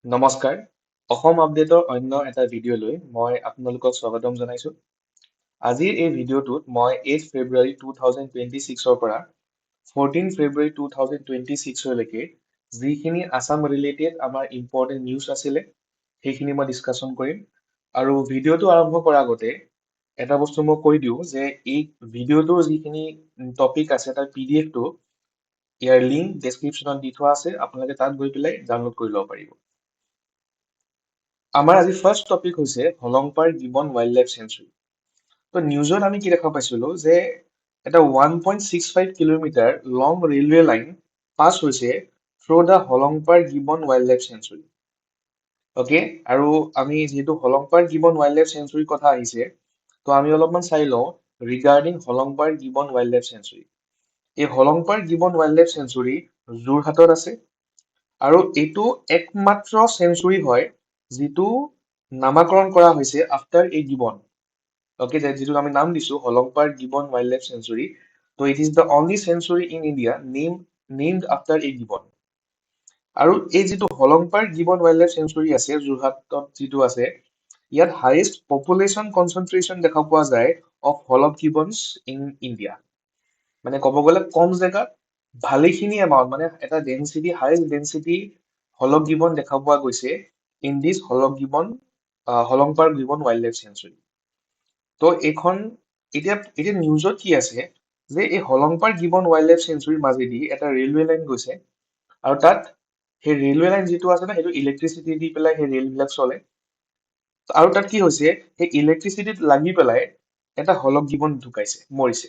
নমস্কাৰ অসম আপডেটৰ অন্য এটা ভিডিঅ'লৈ মই আপোনালোকক স্বাগতম জনাইছো। আজিৰ এই ভিডিঅ'টোত মই 8 ফেব্ৰুৱাৰী 2026 পৰা 14 ফেব্ৰুৱাৰী 2026 লৈকে যিখিনি আসাম ৰিলেটেড আমাৰ ইম্পৰ্টেণ্ট নিউজ আছিলে সেইখিনি মই ডিছকাশ্যন কৰিম। আৰু ভিডিঅ'টো আৰম্ভ কৰাৰ আগতে এটা বস্তু মই কৈ দিওঁ যে এই ভিডিঅ'টোৰ যিখিনি টপিক আছে তাৰ PDF টো ইয়াৰ লিংক ডেছক্ৰিপশ্যনত দি থোৱা আছে, আপোনালোকে তাত গৈ পেলাই ডাউনলোড কৰি ল'ব পাৰিব। আমাৰ আজি ফাৰ্ষ্ট টপিক হৈছে Hollongapar gibbon wildlife sanctuary. তো নিউজত আমি কি দেখা পাইছিলো যে এটা 1.65 kilometre long railway line pass হৈছে through the Hollongapar gibbon wildlife sanctuary. Okay, আৰু আমি যিহেতু হলংপাৰ গিবন ৱাইল্ড লাইফ চেঞ্চুৰীৰ কথা আহিছে, তো আমি অলপমান চাই লওঁ regarding Hollongapar gibbon wildlife sanctuary. এই Hollongapar gibbon wildlife sanctuary যোৰহাটত আছে, আৰু এইটো একমাত্ৰ চেঞ্চুৰী হয় যিটো নামাকৰণ কৰা হৈছে আফটাৰ এ গিবন। অ'কে, যিটো আমি নাম দিছো হলংপাৰ গিবন ৱাইল্ড লাইফ চেঞ্চুৰী। তো it is the only century in India named after A gibbon. আৰু এই যিটো হলংপাৰ গিবন ৱাইল্ড লাইফ চেঞ্চুৰী আছে যোৰহাটত যিটো আছে, ইয়াত হাইয়েষ্ট পপুলেশ্যন কনচেন্ট্ৰেশ্যন দেখা পোৱা যায় of hoolock gibbons in India. মানে ক'ব গ'লে কম জেগাত ভালেখিনি এমাউণ্ট, মানে এটা density highest density hoolock gibbon দেখা পোৱা গৈছে in this Hollongapar gibbon wildlife sanctuary. তো এইখন এতিয়া নিউজত কি আছে যে এই হলংপাৰ গিবন ৱাইল্ড লাইফ চেঞ্চুৰীৰ মাজেদি এটা ৰেলৱে লাইন গৈছে, আৰু তাত সেই ৰেলৱে লাইন যিটো আছে ন সেইটো ইলেক্ট্ৰিচিটি দি পেলাই সেই ৰেলবিলাক চলে। আৰু তাত কি হৈছে সেই ইলেক্ট্ৰিচিটিত লাগি পেলাই এটা হলক গিবন ঢুকাইছে, মৰিছে।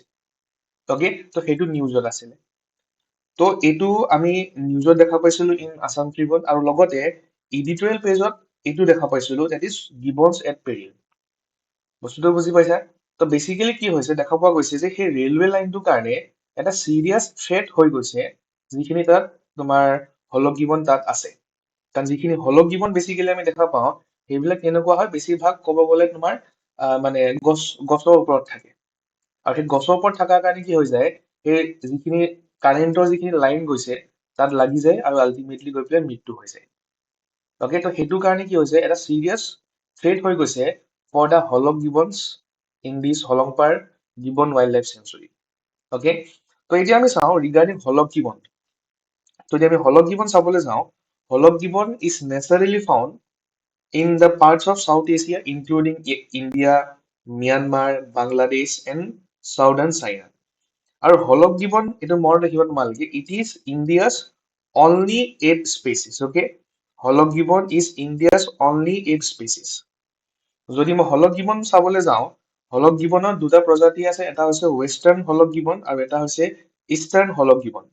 অ'কে, তো সেইটো নিউজত আছিলে। তো এইটো আমি নিউজত দেখা পাইছিলো ইন আছাম ট্ৰিবিউন, আৰু লগতে এডিটৰিয়েল পেজত এইটো দেখা পাইছিলো, ডেট ইজ গিবনছ এট পেৰিল। বস্তুটো বুজি পাইছা? তো বেচিকেলি কি হৈছে দেখা পোৱা গৈছে যে সেই ৰেলৱে লাইনটোৰ কাৰণে এটা চিৰিয়াছ থ্ৰেট হৈ গৈছে যিখিনি তাত তোমাৰ হলক গিবন তাত আছে। কাৰণ যিখিনি হলক গিবন বেচিকেলি আমি দেখা পাওঁ সেইবিলাক কেনেকুৱা হয়, বেছিভাগ ক'ব গ'লে তোমাৰ মানে গছৰ ওপৰত থাকে। আৰু সেই গছৰ ওপৰত থকাৰ কাৰণে কি হৈ যায়, সেই যিখিনি কাৰেণ্টৰ যিখিনি লাইন গৈছে তাত লাগি যায় আৰু আল্টিমেটলি গৈ পেলাই মৃত্যু হৈ যায়। অ'কে, তো সেইটো কাৰণে কি হৈছে এটা চিৰিয়াছ থ্ৰেট হৈ গৈছে for the hoolock gibbons in this Hollongapar gibbon wildlife sanctuary. Okay, তো এতিয়া আমি চাওঁ ৰিগাৰ্ডিং হলক গিবন। তো যদি আমি হলক গিবন চাবলৈ যাওঁ, hoolock gibbon is naturally found in the parts of South Asia including India, Myanmar, Bangladesh and southern China. আৰু হলক গিবন এইটো মনত ৰাখিব তোমালোকে, it is India's only 8 species. Okay, hoolock gibbon is India's only 8 species. যদি মই হলক gibbon চাবলৈ যাওঁ, হলক গিবনৰ দুটা প্ৰজাতি আছে, এটা হৈছে ৱেষ্টাৰ্ণ হলক গিবন আৰু এটা হৈছে ইষ্টাৰ্ণ হলক গিবন।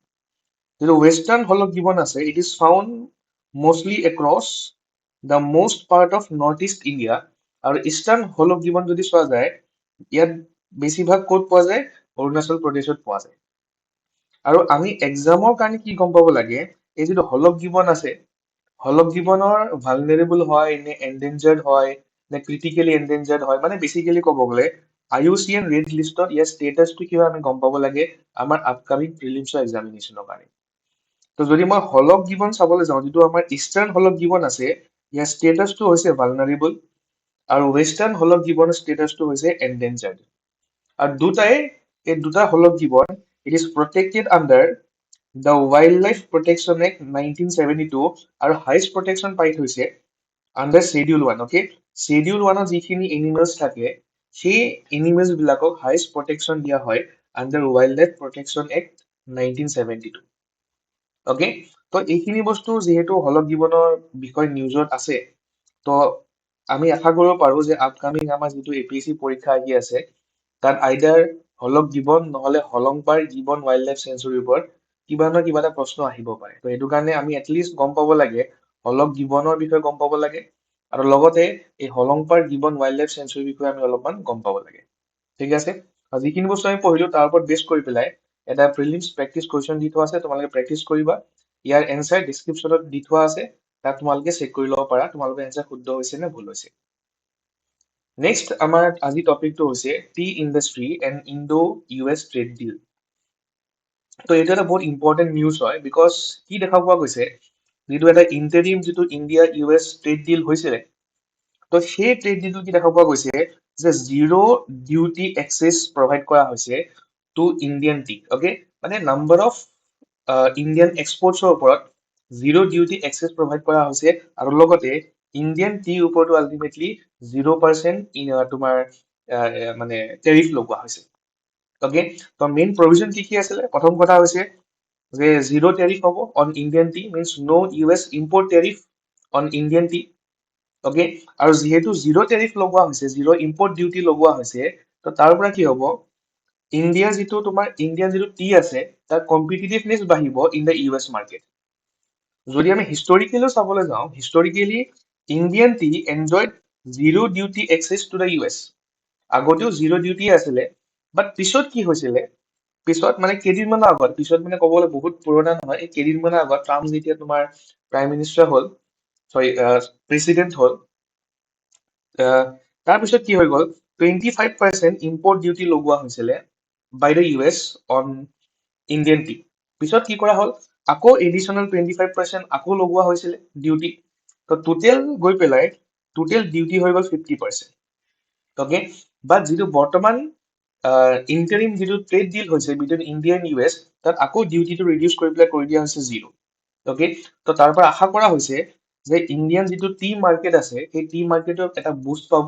যিটো ৱেষ্টাৰ্ণ হলক গিবন আছে, it is found mostly across the most part of north East India. আৰু ইষ্টাৰ্ণ হলক গিবন যদি চোৱা যায়, ইয়াত বেছিভাগ ক'ত পোৱা যায়, অৰুণাচল প্ৰদেশত পোৱা যায়। আৰু আমি এক্সামৰ কাৰণে কি গম পাব লাগে, এই যিটো হলক গিবন আছে, হলক গিবনৰ ভালনেৰেবল হয় নে এনডেঞ্জাৰ্ড হয় নে ক্ৰিটিকেলি এনডেঞ্জাৰ্ড হয়, মানে বেচিকেলি ক'ব গ'লে IUCN ৰেড লিষ্টত ইয়াৰ ষ্টেটাছটো কি হয় আমি গম পাব লাগে আমাৰ আপকামিং প্ৰিলিমছৰ এক্সামিনেশ্যনৰ কাৰণে। তো যদি মই হলক গিবন চাবলৈ যাওঁ, যিটো আমাৰ ইষ্টাৰ্ণ হলক গিবন আছে, ইয়াৰ ষ্টেটাছটো হৈছে ভালনাৰেবল, আৰু ৱেষ্টাৰ্ণ হলক গিবনৰ ষ্টেটাছটো হৈছে এনডেঞ্জাৰ্ড। আৰু এই দুটা hoolock gibbon it is protected under the wildlife protection act 1972, আৰু হাইষ্ট প্ৰটেকশ্যন পাই থৈছে আণ্ডাৰ শ্বেডিউল 1। অ'কে, শ্বেডিউল 1ত যিখিনি এনিমেলছ থাকে সেই এনিমেলছ বিলাকক হাইষ্ট প্ৰটেকশ্যন দিয়া হয় under wild life protection act 1972। Okay, তো এইখিনি বস্তু যিহেতু হলক গিবনৰ বিষয় নিউজত আছে, তো আমি আশা কৰিব পাৰো যে আপকামিং আমাৰ যিটো APSC পৰীক্ষা আহি আছে তাত আইদাৰ হলক গিবন নহলে হলংপাৰ গিবন ৱাইল্ড লাইফ চেঞ্চুৰীৰ ওপৰত কিবা নহয় কিবা এটা প্ৰশ্ন আহিব পাৰে। তো সেইটো কাৰণে আমি এটলিষ্ট গম পাব লাগে হলক গিবনৰ বিষয়ে গম পাব লাগে, আৰু লগতে এই হলংপাৰ গিবন ৱাইল্ড লাইফ চেঞ্চুৰীৰ বিষয়ে আমি অলপমান গম পাব লাগে। ঠিক আছে, আৰু যিখিনি বস্তু আমি পঢ়িলো তাৰ ওপৰত বেছ কৰি পেলাই এটা প্ৰিলিমছ প্ৰেক্টিচ কুৱেশ্যন দি থোৱা আছে, তোমালোকে প্ৰেক্টিচ কৰিবা। ইয়াৰ এনচাৰ ডিছক্ৰিপশ্যনত দি থোৱা আছে, তাত তোমালোকে চেক কৰি ল'ব পাৰা তোমালোকৰ এনচাৰ শুদ্ধ হৈছে নে ভুল হৈছে। নেক্সট আমাৰ আজি টপিকটো হৈছে tea industry and Indo US trade deal. তো এইটো এটা বহুত ইম্পৰ্টেণ্ট নিউজ হয়, বিকজ কি দেখা পোৱা গৈছে যিটো এটা ইণ্টাৰিম যিটো ইণ্ডিয়া ইউ এছ ট্ৰেড ডিল হৈছিলে, তো সেই ট্ৰেড ডিলটো কি দেখা পোৱা গৈছে যে জিৰ' ডিউটি এক্সেছ প্ৰভাইড কৰা হৈছে টু ইণ্ডিয়ান টি। অ'কে, মানে নাম্বাৰ অফ ইণ্ডিয়ান এক্সপৰ্টছৰ ওপৰত জিৰ' ডিউটি এক্সেছ প্ৰভাইড কৰা হৈছে, আৰু লগতে ইণ্ডিয়ান টিৰ ওপৰতো আল্টিমেটলি 0% তোমাৰ মানে টেৰিফ লগোৱা হৈছে। অ'কে, তো মেইন প্ৰভিজন কি কি আছিলে? প্ৰথম কথা হৈছে যে জিৰ' টেৰিফ হ'ব on Indian tea, means no' U S import tariff on Indian tea. Okay, আৰু যিহেতু জিৰ' টেৰিফ লগোৱা হৈছে, জিৰ' ইম্পৰ্ট ডিউটি লগোৱা হৈছে, তো তাৰ পৰা কি হ'ব, ইণ্ডিয়াৰ যিটো টি আছে তাৰ কম্পিটিটিভনেছ বাঢ়িব in the U S market. যদি আমি হিষ্টৰিকেলিও চাবলৈ যাওঁ, historically Indian tea enjoyed zero' duty access to the U S. আগতেও জিৰ' ডিউটি আছিলে, বাট পিছত কি হৈছিলে, পিছত মানে কেইদিনমানৰ আগত, পিছত মানে ক'ব গ'লে বহুত পুৰণা নহয়, এই কেইদিনমানৰ আগত ট্ৰাম্প যেতিয়া তোমাৰ প্ৰাইম মিনিষ্টাৰ হ'ল, চৰি প্ৰেচিডেণ্ট হ'ল, তাৰপিছত কি হৈ গ'ল, 25% ইম্পৰ্ট ডিউটি লগোৱা হৈছিলে by the U S on Indian tea. পিছত কি কৰা হ'ল, আকৌ এডিশ্যনেল 25% আকৌ লগোৱা হৈছিলে ডিউটি। তো টোটেল গৈ পেলাই টোটেল ডিউটি হৈ গ'ল 50%। অ'কে, বাট যিটো বৰ্তমান ইণ্টাৰিম যিটো ট্ৰেড ডিল হৈছে between India and U S, তাত আকৌ ডিউটিটো ৰিডিউচ কৰি পেলাই কৰি দিয়া হৈছে জিৰ'। অ'কে, তো তাৰ পৰা আশা কৰা হৈছে যে ইণ্ডিয়ান যিটো টি মাৰ্কেট আছে, সেই টি মাৰ্কেটত এটা বুষ্ট পাব।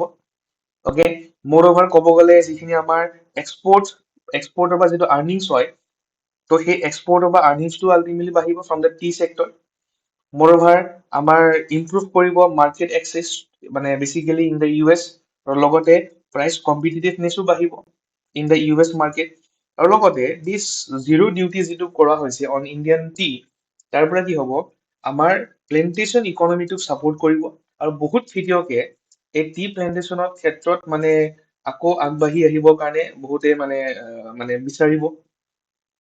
অ'কে, মোৰ অভাৰ ক'ব গ'লে যিখিনি আমাৰ এক্সপৰ্টৰ পৰা যিটো আৰ্নিংছ হয়, তো সেই এক্সপৰ্টৰ পৰা আৰ্নিংছটো আল্টিমেটলি বাঢ়িব from the tea sector. Moreover আমাৰ ইমপ্ৰুভ কৰিব মাৰ্কেট এক্সেছ, মানে basically in the U S, আৰু লগতে প্ৰাইচ কম্পিটিটিভনেছো বাঢ়িব in the U S market. আৰু লগতে দিছ জিৰ' ডিউটি যিটো কৰা হৈছে অন ইণ্ডিয়ান টি, তাৰ পৰা কি হ'ব, আমাৰ প্লেণ্টেশ্যন ইকনমিটোক ছাপোৰ্ট কৰিব, আৰু বহুত খেতিয়কে এই টি প্লেণ্টেশ্যনৰ ক্ষেত্ৰত মানে আকৌ আগবাঢ়ি আহিবৰ কাৰণে বহুতে মানে বিচাৰিব।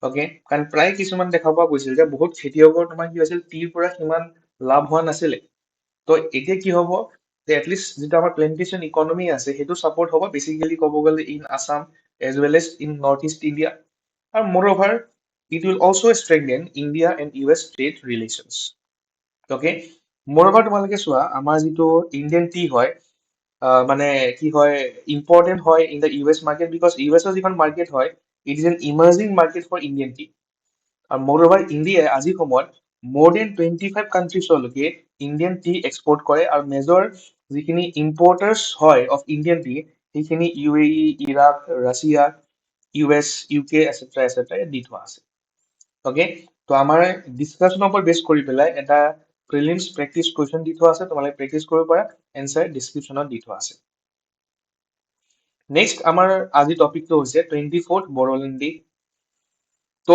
অ'কে, কাৰণ প্ৰায় কিছুমান দেখা পোৱা গৈছিল যে বহুত খেতিয়কৰ তোমাৰ কি হৈছিল, টিৰ পৰা সিমান লাভ হোৱা নাছিলে। তো এতিয়া কি হ'ব, যে এটলিষ্ট যিটো আমাৰ প্লেণ্টেশ্যন ইকনমি আছে সেইটো ছাপোৰ্ট হ'ব, বেচিকেলি ক'ব গ'লে in Assam as well as in North East India. আৰু moreover it will also' strengthen India and U S trade relations. Okay, moreover তোমালোকে চোৱা, আমাৰ যিটো ইণ্ডিয়ান টি হয়, মানে কি হয়, ইম্পৰ্টেণ্ট হয় in the U S market, because U এছৰ যিখন মাৰ্কেট হয়, it is an emerging market for Indian tea. আৰু মোৰ অভাৰ ইণ্ডিয়াই আজিৰ সময়ত মোৰ দেন 25 কাণ্ট্ৰিজলৈকে ইণ্ডিয়ান টি এক্সপৰ্ট কৰে, আৰু মেজৰ যিখিনি ইম্পৰ্টাৰ্ছ হয় অফ ইণ্ডিয়ান টি, সেইখিনি U A E, Iraq, Russia, U S, U K etcetera দি থোৱা আছে। অ'কে, তো আমাৰ ডিছকাশ্যনৰ ওপৰত বেছ কৰি পেলাই এটা প্ৰিলিমছ প্ৰেক্টিচ কুৱেশ্যন দি থোৱা আছে, তোমালোকে প্ৰেক্টিচ কৰিব পাৰা, এনচাৰ ডিছক্ৰিপশ্যনত দি থোৱা আছে। নেক্সট আমাৰ আজি টপিকটো হৈছে 24th বড়োলেণ্ড ডে। তো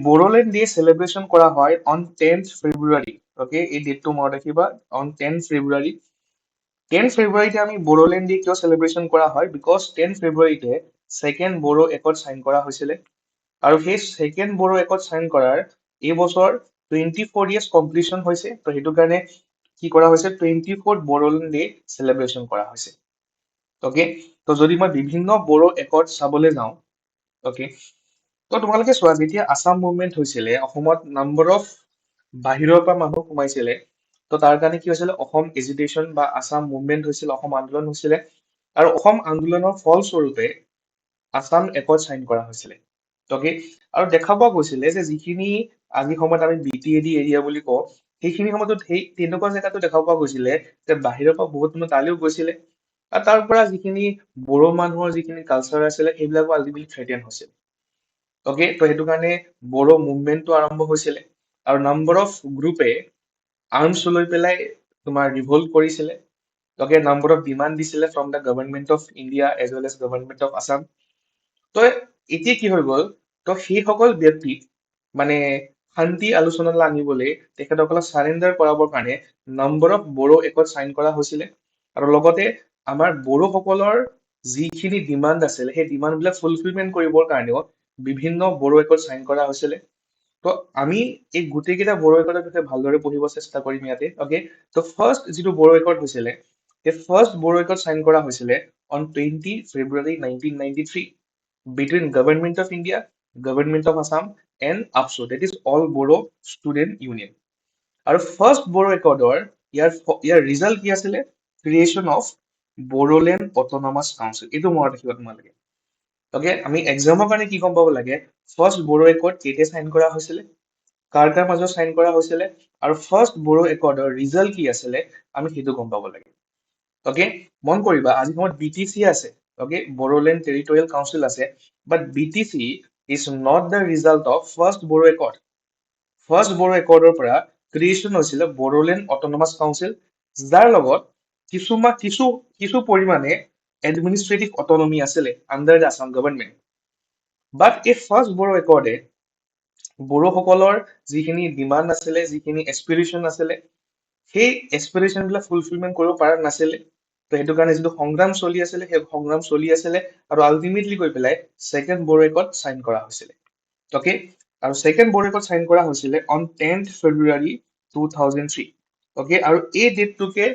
বড়োলেণ্ড ডে চেলিব্ৰেশ্যন কৰা হয় অন 10th ফেব্ৰুৱাৰী। অ'কে, এই ডেটটো মনত ৰাখিবা, অন 10th ফেব্ৰুৱাৰী। 10th ফেব্ৰুৱাৰীতে আমি বড়োলেণ্ড ডে কিয় চেলিব্ৰেশ্যন কৰা হয়? বিকজ 10th ফেব্ৰুৱাৰীতে ছেকেণ্ড বড়ো একৰ্ড চাইন কৰা হৈছিলে, আৰু সেই ছেকেণ্ড বড়ো একৰ্ড চাইন কৰাৰ এইবছৰ 24 ইয়াৰ্ছ কমপ্লিশ্যন হৈছে। তো সেইটো কাৰণে কি কৰা হৈছে, 24th বড়োলেণ্ড ডে চেলিব্ৰেশ্যন কৰা হৈছে। অ'কে, তো যদি মই বিভিন্ন বড়ো একৰ্ড চাবলৈ যাওঁ, অ'কে, তো তোমালোকে চোৱা, যেতিয়া আছাম মুভমেণ্ট হৈছিলে, অসমত নাম্বাৰ অফ বাহিৰৰ পৰা মানুহ সোমাইছিলে, তো তাৰ কাৰণে কি হৈছিলে, অসম এজিটেশ্যন বা আছাম মুভমেণ্ট হৈছিলে, অসম আন্দোলন হৈছিলে, আৰু অসম আন্দোলনৰ ফলস্বৰূপে আছাম একৰ্ড চাইন কৰা হৈছিলে। অ'কে, আৰু দেখা পোৱা গৈছিলে যে যিখিনি আজি সময়ত আমি B T A D area বুলি কওঁ, সেইখিনি সময়তো সেই তেনেকুৱা জেগাতো দেখা পোৱা গৈছিলে যে বাহিৰৰ পৰা বহুত মানুহ তালৈও গৈছিলে, আৰু তাৰ পৰা যিখিনি বড়ো মানুহৰ যিখিনি কালচাৰ আছিলে সেইবিলাকো আল্টিমেটলি থ্ৰেটেন হৈছিল। অ'কে, তো সেইটো কাৰণে বড়ো মুভমেণ্টটো আৰম্ভ হৈছিলে, আৰু নাম্বাৰ অফ গ্ৰুপে আৰ্মছ লৈ পেলাই তোমাৰ ৰিভল্ট কৰিছিলে। অ'কে, নাম্বাৰ অফ ডিমাণ্ড দিছিলে from the government of India as well as government of Assam. তো এতিয়া কি হৈ গ'ল, তো সেইসকল ব্যক্তিক মানে শান্তি আলোচনালৈ আনিবলৈ তেখেতসকলক চাৰেণ্ডাৰ কৰাবৰ কাৰণে number of Bodo accord sign কৰা হৈছিলে, আৰু লগতে আমাৰ বড়োসকলৰ যিখিনি ডিমাণ্ড আছিলে সেই ডিমাণ্ডবিলাক ফুলফিলমেণ্ট কৰিবৰ কাৰণেও বিভিন্ন বড়ো একৰ্ড চাইন কৰা হৈছিলে। তো আমি এই গোটেইকেইটা বড়ো একৰ্ডৰ বিষয়ে ভালদৰে পঢ়িব চেষ্টা কৰিম ইয়াতে। অ'কে, তো ফাৰ্ষ্ট যিটো বড়ো একৰ্ড হৈছিলে, সেই ফাৰ্ষ্ট বড়ো একৰ্ড চাইন কৰা হৈছিলে on 20 February 1993 between Government of India, Government of Assam, and APSU, that is All Bodo Student Union. আৰু ফাৰ্ষ্ট বড়ো একৰ্ডৰ ইয়াৰ ৰিজাল্ট কি আছিলে? Creation of Bodoland autonomous council. এইটো মনত ৰাখিব তোমালোকে। অকে, আমি এক্সামৰ কাৰণে কি গম পাব লাগে? ফাৰ্ষ্ট বড়ো একৰ্ড কেতিয়া চাইন কৰা হৈছিলে, কাৰ কাৰ মাজত চাইন কৰা হৈছিলে, আৰু ফাৰ্ষ্ট বড়ো একৰ্ডৰ ৰিজাল্ট কি আছিলে, আমি সেইটো গম পাব লাগে। অকে, মন কৰিবা আজি সময়ত BTC আছে, অকে, বড়োলেণ্ড টেৰিটৰিয়েল কাউন্সিল আছে, but BTC is not the result of first Bodo accord. First Bodo একৰ্ডৰ পৰা ক্ৰিয়েশ্যন হৈছিলে বড়োলেণ্ড অটনমাছ কাউন্সিল, যাৰ লগত কিছু পৰিমাণে এডমিনিষ্ট্ৰেটিভ অটনমি আছিলে আণ্ডাৰ দ্য আছাম গভৰ্ণমেণ্ট। বাট এই ফাৰ্ষ্ট বড়ো একৰ্ডে বড়োসকলৰ যিখিনি ডিমাণ্ড আছিলে, যিখিনি এছপিৰেশ্যন আছিলে, সেই এছপিৰেশ্যন বিলাক ফুলফিলমেণ্ট কৰিব পৰা নাছিলে। তো সেইটো কাৰণে যিটো সংগ্ৰাম চলি আছিলে, সেই সংগ্ৰাম চলি আছিলে, আৰু আল্টিমেটলি গৈ পেলাই ছেকেণ্ড বড়ো একৰ্ড চাইন কৰা হৈছিলে। অকে, আৰু ছেকেণ্ড বড়ো একৰ্ড চাইন কৰা হৈছিলে অন 10th February 2003। অকে, আৰু এই ডেটটোকে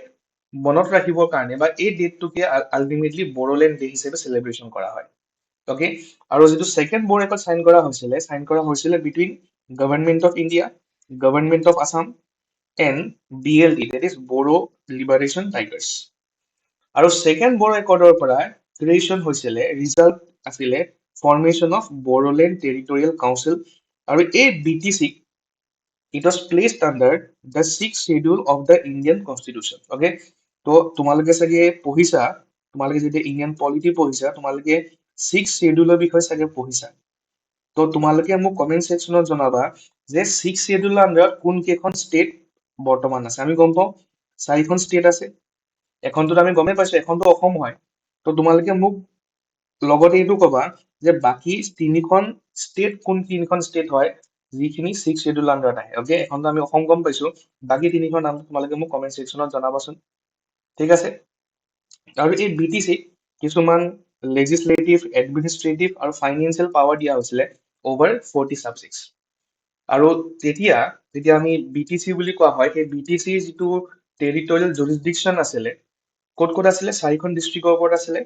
মনত ৰাখিবৰ কাৰণে বা এই ডেটটোকে আল্টিমেটলি বড়োলেণ্ড ডে হিচাপে চেলিব্ৰেশ্যন কৰা হয়। অকে, আৰু যিটো ছেকেণ্ড বড়ো একৰ্ড চাইন কৰা হৈছিলে between government of India, government of Assam and BLT, that is Bodo liberation tigers. আৰু ছেকেণ্ড বড়ো একৰ্ডৰ পৰা ক্ৰিয়েশ্যন হৈছিলে, ৰিজাল্ট আছিলে formation of Bodoland territorial council, আৰু এই BTC it was placed under the sixth schedule of the Indian Constitution. Okay, তো তোমালোকে চাগে পঢ়িছা, তোমালোকে যেতিয়া ইণ্ডিয়ান পলিটি পঢ়িছা, তোমালোকে ছিক্স শ্বেডিউলৰ বিষয়ে চাগে পঢ়িছা। তো তোমালোকে মোক কমেণ্ট ছেকশ্যনত জনাবা যে ছিক্স শ্বেডিউলৰ আণ্ডাৰত কোন কেইখন ষ্টেট বৰ্তমান আছে। আমি গম পাওঁ 4খন ষ্টেট আছে, এখনটোত আমি গমেই পাইছো, এখনটো অসম হয়। তো তোমালোকে মোক লগতে এইটো কবা যে বাকী তিনিখন ষ্টেট হয় যিখিনি ছিক্স শ্বেডিউল আণ্ডাৰত আহে। অকে, এখনটো আমি অসম গম পাইছো, বাকী তিনিখন নাম তোমালোকে মোক কমেণ্ট ছেকশ্যনত জনাবাচোন। ঠিক আছে, আৰু এই BTC কিছুমান লেজিছলেটিভ, এডমিনিষ্ট্ৰেটিভ আৰু ফাইনেন্সিয়েল পাৱাৰ দিয়া হৈছিলে অভাৰ 40 ছাবজেক্টছ। আৰু যেতিয়া আমি BTC বুলি কোৱা হয়, সেই BTC যিটো টেৰিটৰিয়েল জুৰিছডিকশ্যন আছিলে, ক'ত ক'ত আছিলে? 4খন ডিষ্ট্ৰিক্টৰ ওপৰত আছিলে,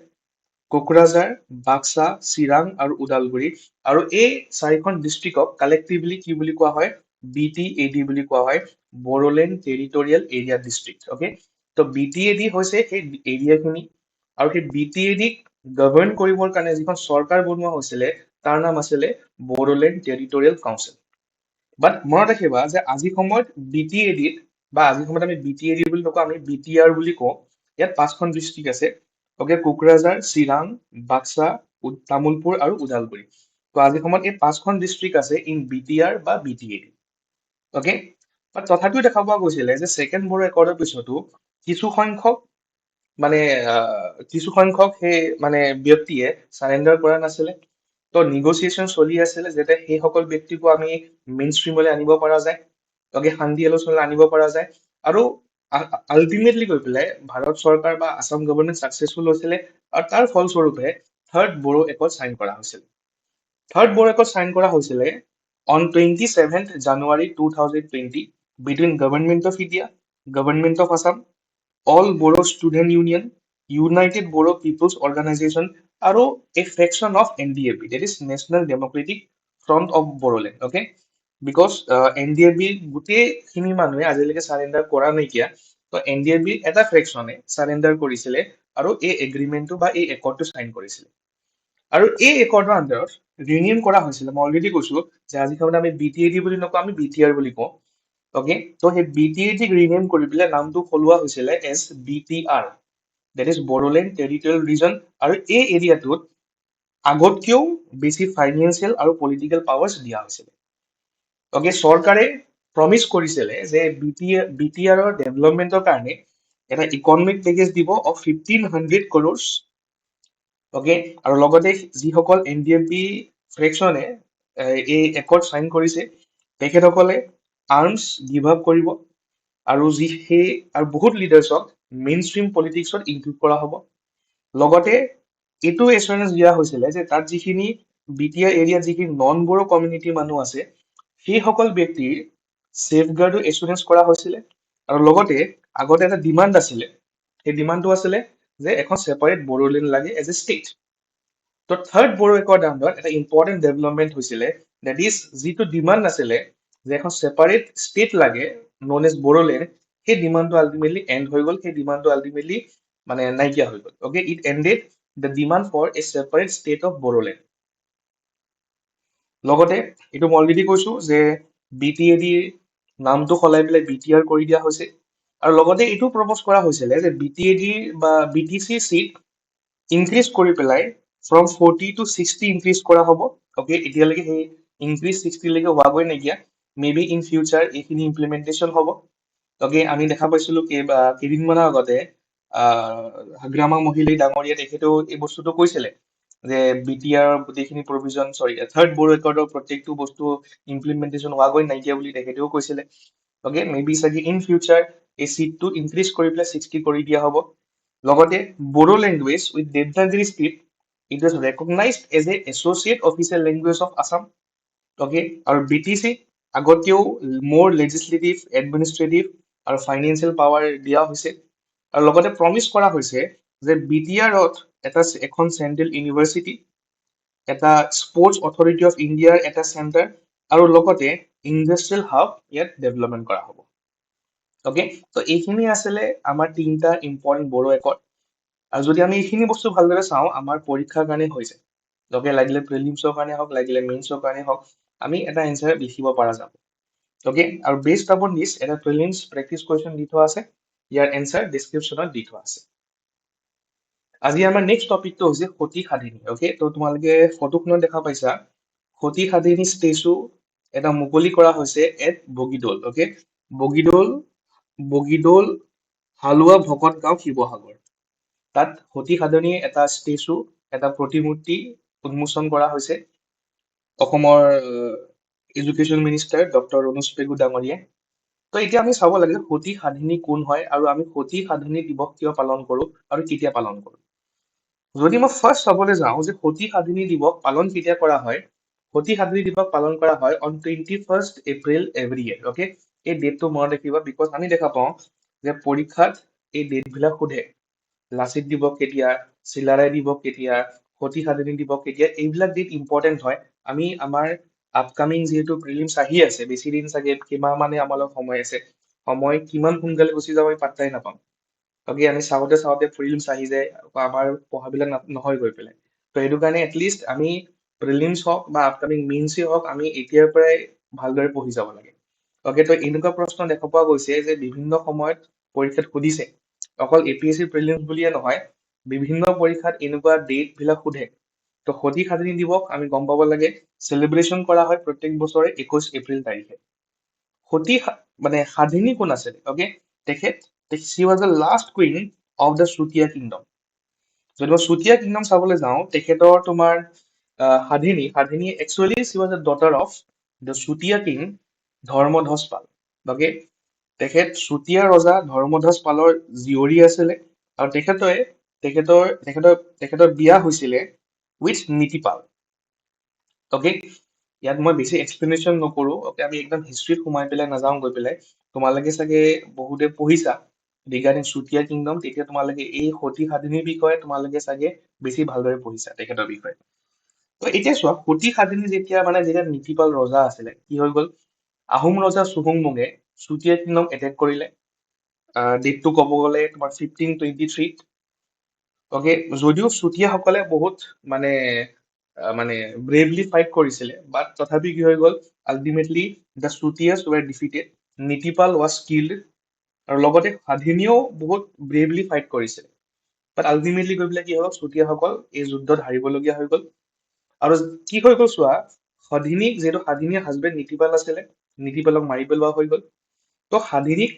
কোকৰাঝাৰ, বাক্সা, চিৰাং আৰু ওদালগুৰি। আৰু এই 4খন ডিষ্ট্ৰিক্টক কালেক্টিভলি কি বুলি কোৱা হয়? BTAD বুলি কোৱা হয়, Bodoland territorial area district. Okay, তো BTAD হৈছে সেই এৰিয়াখিনি, আৰু সেই BTAD গভৰ্ণ কৰিবৰ কাৰণে যিখন চৰকাৰ বনোৱা হৈছিলে তাৰ নাম আছিলে বড়োলেণ্ড টেৰিটৰিয়েল কাউন্সিল। বাট মনত ৰাখিবা যে আজি সময়ত BTAD বা আজি সময়ত আমি BTAD বুলি নকওঁ, আমি BTR বুলি কওঁ। ইয়াত 5খন ডিষ্ট্ৰিক্ট আছে। অকে, কোকৰাঝাৰ, চিৰাং, বাক্সা, তামুলপুৰ আৰু ওদালগুৰি। তো আজি সময়ত এই 5খন ডিষ্ট্ৰিক্ট আছে ইন BTR বা BTAD। অকে, বাট তথাপিও দেখা পোৱা গৈছিলে যে ছেকেণ্ড বড়ো একৰ্ডৰ পিছতো কিছু সংখ্যক মানে কিছু সংখ্যক সেই মানে ব্যক্তিয়ে চাৰেণ্ডাৰ কৰা নাছিলে। তো নিগচিয়েশ্যন চলি আছিলে যাতে সেইসকল ব্যক্তিকো আমি মেইন ষ্ট্ৰীমলৈ আনিব পৰা যায়, অকে, শান্তি আলোচনালৈ আনিব পৰা যায়। আৰু আল্টিমেটলি গৈ পেলাই ভাৰত চৰকাৰ বা আছাম গভৰ্ণমেণ্ট ছাকচেছফুল হৈছিলে, আৰু তাৰ ফলস্বৰূপে থাৰ্ড বড়ো একৰ্ড চাইন কৰা হৈছিল। থাৰ্ড বড়ো একৰ্ড চাইন কৰা হৈছিলে on 27th January 2020 between Government of India, Government of Assam, All Bodo Student Union, United Bodo People's Organization, আৰু a fraction of NDFB, that is National Democratic Front of Bodoland. Okay, because NDFB গোটেইখিনি মানুহে আজিলৈকে surrender কৰা নাইকিয়া, তো NDFB এটা ফ্ৰেকশ্যনে surrender কৰিছিলে আৰু এই এগ্ৰিমেণ্টটো বা এই একৰ্ডটো চাইন কৰিছিলে। আৰু এই একৰ্ডৰ আণ্ডাৰত ৰিনিউম কৰা হৈছিলে, মই অলৰেডি কৈছো যে আজি সময়ত আমি BTAD বুলি নকওঁ, আমি BTR বুলি কওঁ। অকে, তো সেই BTAD ৰিনিউম কৰি পেলাই নামটো সলোৱা হৈছিলে as BTR, that is Bodoland territorial region. আৰু এই এৰিয়াটোত আগতকেও বেছি ফাইনেন্সিয়েল আৰু পলিটিকেল পাৱাৰ্ছ দিয়া হৈছিলে। অকে, চৰকাৰে প্ৰমিছ কৰিছিলে যে BTRৰ ডেভেলপমেণ্টৰ কাৰণে এটা ইকনমিক পেকেজ দিব অফ 1500 crores। অকে, আৰু লগতে যিসকল NDFB ফ্ৰেকশ্যনে এই একৰ্ড চাইন কৰিছে তেখেতসকলে আৰ্মছ গিভ আপ কৰিব, আৰু আৰু বহুত লিডাৰ্ছক মেইন ষ্ট্ৰীম পলিটিক্সত ইনক্লুড কৰা হ'ব। লগতে এইটো এচুৰেঞ্চ দিয়া হৈছিলে যে তাত যিখিনি BTR এৰিয়াত যিখিনি নন বড়ো কমিউনিটিৰ মানুহ আছে সেইসকল ব্যক্তিৰ ছেফগাৰ্ডো এচুৰেঞ্চ কৰা হৈছিলে। আৰু লগতে আগতে এটা ডিমাণ্ড আছিলে, সেই ডিমাণ্ডটো আছিলে যে এখন ছেপাৰেট বড়োলেণ্ড লাগে এজ এ ষ্টেট। তো থাৰ্ড বড়ো একৰ্ড আণ্ডাৰত এটা ইম্পৰ্টেণ্ট ডেভেলপমেণ্ট হৈছিলে, ডেট ইজ যিটো ডিমাণ্ড আছিলে যে এখন ছেপাৰেট ষ্টেট লাগে known as Bodoland, সেই ডিমান্ডটো আল্টিমেটলি এণ্ড হৈ গ'ল, সেই ডিমান্ডটো আল্টিমেটলি মানে নাইকিয়া হৈ গ'ল। Okay, it ended the demand for a separate state of Bodoland. লগতে এইটো মই অলৰেডি কৈছো যে বি টি এ ডিৰ নামটো সলাই পেলাই বি টি আৰ কৰি দিয়া হৈছে। আৰু লগতে এইটো প্ৰপ'জ কৰা হৈছিলে যে বি টি এ ডিৰ বা বি টি চিৰ চিট ইনক্ৰিজ কৰি পেলাই ফ্ৰম 40 to 60 ইনক্ৰিজ কৰা হ'ব। অ'কে, এতিয়ালৈকে সেই ইনক্ৰিজ 60 লৈকে হোৱাগৈ নাইকিয়া, মে বি ইন ফিউচাৰ এইখিনি ইমপ্লিমেণ্টেশ্যন হ'ব। অ'কে, আমি দেখা পাইছিলো কেইদিনমানৰ আগতে হাগ্ৰামা মহিলাই ডাঙৰীয়া তেখেতেও এই বস্তুটো কৈছিলে যে বি টি আৰ গোটেইখিনি প্ৰভিজন থাৰ্ড বড়ো ৰেকৰ্ডৰ প্ৰত্যেকটো বস্তু ইমপ্লিমেণ্টেশ্যন হোৱাগৈ নাইকিয়া বুলি তেখেতেও কৈছিলে। অ'কে, মে বি চাগে ইন ফিউচাৰ এই চিটটো ইনক্ৰিজ কৰি পেলাই 60 কৰি দিয়া হ'ব। লগতে Bodo language with Devanagari script it was recognised as a associate official language of Assam. Okay, আৰু বি টি চি আগতেও মোৰ লেজিছলেটিভ, এডমিনিষ্ট্ৰেটিভ আৰু ফাইনেন্সিয়েল পাৱাৰ দিয়া হৈছে। আৰু লগতে প্ৰমিছ কৰা হৈছে যে বি টি আৰত এখন চেণ্ট্ৰেল ইউনিভাৰ্চিটি, এটা স্পৰ্টছ অথৰিটি অফ ইণ্ডিয়াৰ এটা চেণ্টাৰ আৰু লগতে ইণ্ডাষ্ট্ৰিয়েল হাব ইয়াত ডেভেলপমেণ্ট কৰা হ'ব। অ'কে, তো এইখিনি আছিলে আমাৰ তিনিটা ইম্পৰ্টেণ্ট বড়ো ৰেকৰ্ড। আৰু যদি আমি এইখিনি বস্তু ভালদৰে চাওঁ, আমাৰ পৰীক্ষাৰ কাৰণে হৈছে। অ'কে, লাগিলে প্ৰিলিমছৰ কাৰণে হওক, লাগিলে মেইনছৰ কাৰণে হওক, আমি এটা এনচাৰ লিখিব পৰা যাব। অ'কে, আৰু বেছড আপন দিছ এটা প্ৰিলিমছ প্ৰেক্টিচ কুৱেশ্যন দি থোৱা আছে, ইয়াৰ এনচাৰ ডিছক্ৰিপশ্যনত দি থোৱা আছে। আজি আমাৰ নেক্সট টপিকটো হৈছে সতী সাধিনী। অ'কে, তো তোমালোকে ফটোখনত দেখা পাইছা সতী সাধিনী ষ্টেচু এটা মুকলি কৰা হৈছে এট বগীদৌল। অ'কে, বগীদৌল বগীদৌল হালোৱা ভকত গাঁও শিৱসাগৰ। তাত সতী সাধনী এটা ষ্টেচু, এটা প্ৰতিমূৰ্তি উন্মোচন কৰা হৈছে অসমৰ education minister doctor Ranoj Pegu ডাঙৰীয়াই। তো এতিয়া আমি চাব লাগে সতী সাধিনী কোন হয় আৰু আমি সতী সাধিনী দিৱস কিয় পালন কৰো আৰু কেতিয়া পালন কৰো। যদি মই ফাৰ্ষ্ট চাবলৈ যাওঁ যে সতী সাধিনী দিৱস পালন কেতিয়া কৰা হয়, সতী সাধিনী দিৱস পালন কৰা হয় on 21st April every year. Okay, এই ডেটটো মনত ৰাখিবা, বিকজ আমি দেখা পাওঁ যে পৰীক্ষাত এই ডেটবিলাক সোধে। লাচিত দিৱস কেতিয়া, চিলাৰায় দিৱস কেতিয়া, সতী সাধিনী দিৱস কেতিয়া, এইবিলাক ডেট ইম্পৰ্টেণ্ট হয়। আমি আমাৰ আপকামিং যিহেতু প্ৰিলিমছ আহি আছে, বেছি দিন চাগে কিমান মানে আমাৰ লগত সময় আছে, সময় কিমান সোনকালে গুচি যাব আমি পাত্তাই নাপাম। অ'কে, আমি চাওঁতে চাওঁতে প্ৰিলিমছ আহি যায়, আমাৰ পঢ়াবিলাক নহয় গৈ পেলাই। তো সেইটো কাৰণে এটলিষ্ট আমি প্ৰিলিমছ হওক বা আপকামিং মেইনছেই হওক, আমি এতিয়াৰ পৰাই ভালদৰে পঢ়ি যাব লাগে। অ'কে, তো এনেকুৱা প্ৰশ্ন দেখা পোৱা গৈছে যে বিভিন্ন সময়ত পৰীক্ষাত সুধিছে, অকল A P S C prelims বুলিয়ে নহয়, বিভিন্ন পৰীক্ষাত এনেকুৱা ডেট বিলাক সোধে। তো সতী সাধিনী দিৱস আমি গম পাব লাগে, চেলিব্ৰেশ্যন কৰা হয় প্ৰত্যেক বছৰে 21 এপ্ৰিল তাৰিখে। সতী মানে সাধিনী কোন আছিল? অ'কে, তেখেত she was the last queen of the Chutia kingdom. যদি মই চুতীয়া কিংডম চাবলৈ যাওঁ, তেখেতৰ তোমাৰ Sadhani actually she was the daughter of the Chutia king Dharmadhwaj Pal. Okay, তেখেত চুতীয়া ৰজা ধৰ্মধ্বজ পালৰ জীয়ৰী আছিলে আৰু তেখেতৰ বিয়া হৈছিলে উইথ নীতিপাল। অ'কে, ইয়াত মই বেছি এক্সপ্লেনেশ্যন নকৰো। অ'কে, আমি একদম হিষ্ট্ৰীত সোমাই পেলাই নাযাওঁ গৈ পেলাই। তোমালোকে চাগে বহুতে পঢ়িছা ৰিগাৰ্ডিং চুতীয়া কিংডম, তেতিয়া তোমালোকে এই সতী সাধিনীৰ বিষয়ে তোমালোকে চাগে বেছি ভালদৰে পঢ়িছা তেখেতৰ বিষয়ে। তো এতিয়া চোৱা, সতী সাধিনী যেতিয়া নীতিপাল ৰজা আছিলে, কি হৈ গ'ল, আহোম ৰজা চুহুংমুঙে চুতীয়া কিংডম এটেক কৰিলে। ডেটটো ক'ব গ'লে তোমাৰ 1523। অ'কে, যদিও চুতীয়াসকলে বহুত মানে ব্ৰেভলি ফাইট কৰিছিলে, বাট তথাপি কি হৈ গ'ল, ultimately the Chutias were defeated, Nitipal was killed. আৰু লগতে সাধিনীয়েও বহুত ব্ৰেভলি ফাইট কৰিছিলে, বাট আল্টিমেটলি গৈ পেলাই কি হ'ল, চুতীয়াসকল এই যুদ্ধত হাৰিবলগীয়া হৈ গ'ল। আৰু কি হৈ গ'ল চোৱা, যিহেতু সাধিনীৰ হাজবেণ্ড নীতিপাল আছিলে, নীতিপালক মাৰি পেলোৱা হৈ গ'ল। তো সাধিনীক